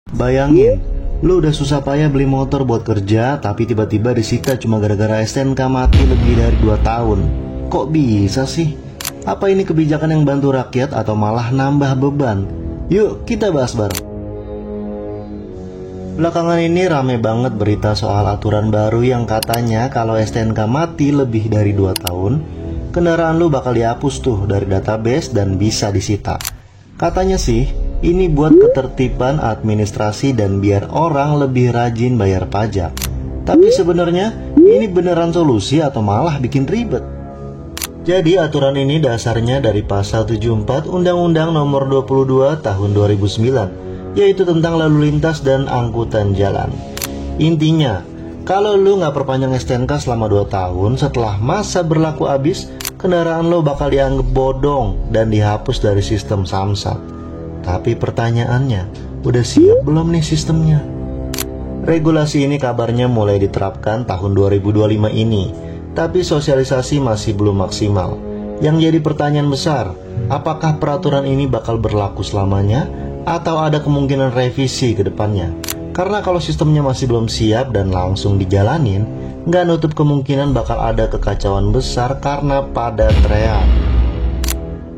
Bayangin, lu udah susah payah beli motor buat kerja, tapi tiba-tiba disita cuma gara-gara STNK mati lebih dari 2 tahun. Kok bisa sih? Apa ini kebijakan yang bantu rakyat atau malah nambah beban? Yuk kita bahas bareng. Belakangan ini rame banget berita soal aturan baru yang katanya kalau STNK mati lebih dari 2 tahun, kendaraan lu bakal dihapus tuh dari database dan bisa disita. Katanya sih, ini buat ketertiban administrasi dan biar orang lebih rajin bayar pajak. Tapi sebenarnya ini beneran solusi atau malah bikin ribet? Jadi aturan ini dasarnya dari pasal 74 Undang-Undang Nomor 22 Tahun 2009, yaitu tentang lalu lintas dan angkutan jalan. Intinya, kalau lu nggak perpanjang STNK selama 2 tahun setelah masa berlaku habis, kendaraan lo bakal dianggap bodong dan dihapus dari sistem Samsat. Tapi pertanyaannya, udah siap belum nih sistemnya? Regulasi ini kabarnya mulai diterapkan tahun 2025 ini, tapi sosialisasi masih belum maksimal. Yang jadi pertanyaan besar, apakah peraturan ini bakal berlaku selamanya? Atau ada kemungkinan revisi ke depannya? Karena kalau sistemnya masih belum siap dan langsung dijalanin, nggak nutup kemungkinan bakal ada kekacauan besar karena padatrean.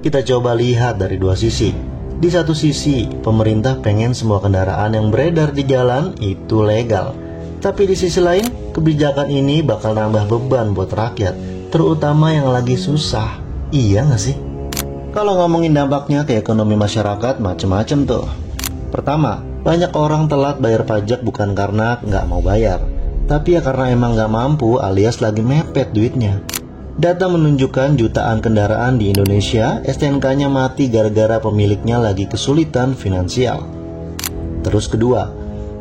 Kita coba lihat dari dua sisi. Di satu sisi, pemerintah pengen semua kendaraan yang beredar di jalan itu legal. Tapi di sisi lain, kebijakan ini bakal nambah beban buat rakyat, terutama yang lagi susah. Iya nggak sih? Kalau ngomongin dampaknya ke ekonomi masyarakat, macem-macem tuh. Pertama, banyak orang telat bayar pajak bukan karena nggak mau bayar, tapi ya karena emang nggak mampu alias lagi mepet duitnya. Data menunjukkan jutaan kendaraan di Indonesia STNK-nya mati gara-gara pemiliknya lagi kesulitan finansial. Terus kedua,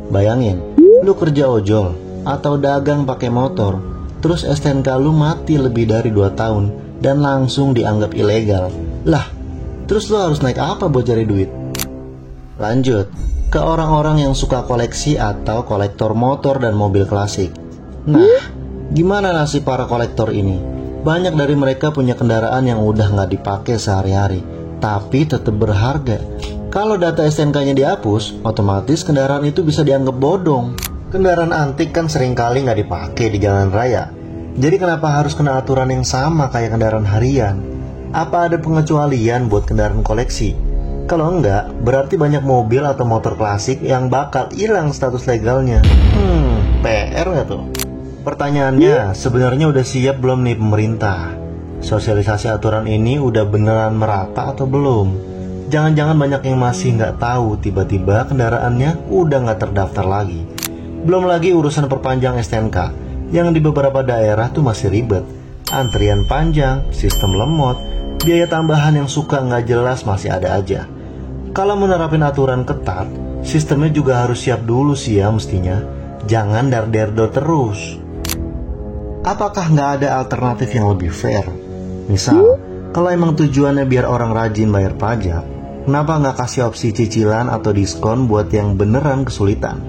bayangin, lu kerja ojol atau dagang pakai motor, terus STNK lu mati lebih dari 2 tahun dan langsung dianggap ilegal. Lah, terus lu harus naik apa buat cari duit? Lanjut, ke orang-orang yang suka koleksi atau kolektor motor dan mobil klasik. Nah, gimana nasib para kolektor ini? Banyak dari mereka punya kendaraan yang udah nggak dipakai sehari-hari, tapi tetap berharga. Kalau data STNK-nya dihapus, otomatis kendaraan itu bisa dianggap bodong. Kendaraan antik kan seringkali nggak dipakai di jalan raya. Jadi kenapa harus kena aturan yang sama kayak kendaraan harian? Apa ada pengecualian buat kendaraan koleksi? Kalau enggak, berarti banyak mobil atau motor klasik yang bakal hilang status legalnya. PR nggak tuh? Pertanyaannya, sebenarnya udah siap belum nih pemerintah? Sosialisasi aturan ini udah beneran merata atau belum? Jangan-jangan banyak yang masih nggak tahu, tiba-tiba kendaraannya udah nggak terdaftar lagi. Belum lagi urusan perpanjang STNK, yang di beberapa daerah tuh masih ribet. Antrian panjang, sistem lemot, biaya tambahan yang suka nggak jelas masih ada aja. Kalau menerapin aturan ketat, sistemnya juga harus siap dulu sih ya mestinya. Jangan dar-der-dor terus. Apakah nggak ada alternatif yang lebih fair? Misal, kalau emang tujuannya biar orang rajin bayar pajak, kenapa nggak kasih opsi cicilan atau diskon buat yang beneran kesulitan?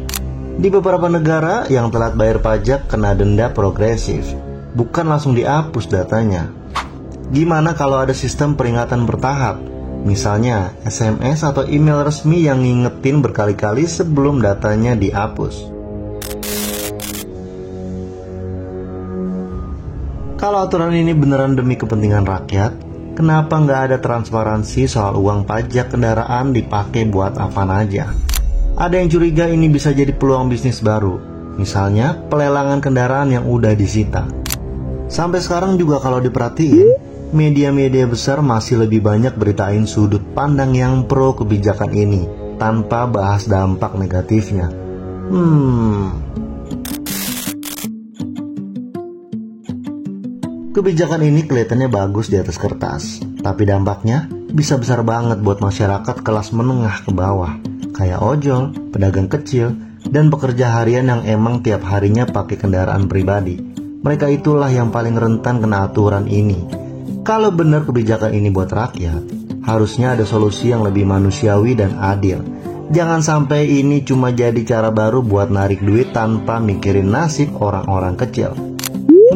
Di beberapa negara, yang telat bayar pajak kena denda progresif, bukan langsung dihapus datanya. Gimana kalau ada sistem peringatan bertahap? Misalnya SMS atau email resmi yang ngingetin berkali-kali sebelum datanya dihapus. Kalau aturan ini beneran demi kepentingan rakyat, kenapa nggak ada transparansi soal uang pajak kendaraan dipakai buat apa aja? Ada yang curiga ini bisa jadi peluang bisnis baru, misalnya pelelangan kendaraan yang udah disita. Sampai sekarang juga kalau diperhatiin, media-media besar masih lebih banyak beritain sudut pandang yang pro kebijakan ini, tanpa bahas dampak negatifnya. Kebijakan ini kelihatannya bagus di atas kertas, tapi dampaknya bisa besar banget buat masyarakat kelas menengah ke bawah, kayak ojol, pedagang kecil, dan pekerja harian yang emang tiap harinya pakai kendaraan pribadi. Mereka itulah yang paling rentan kena aturan ini. Kalau benar kebijakan ini buat rakyat, harusnya ada solusi yang lebih manusiawi dan adil. Jangan sampai ini cuma jadi cara baru buat narik duit tanpa mikirin nasib orang-orang kecil.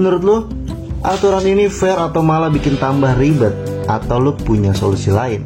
Menurut lo, aturan ini fair atau malah bikin tambah ribet? Atau lo punya solusi lain?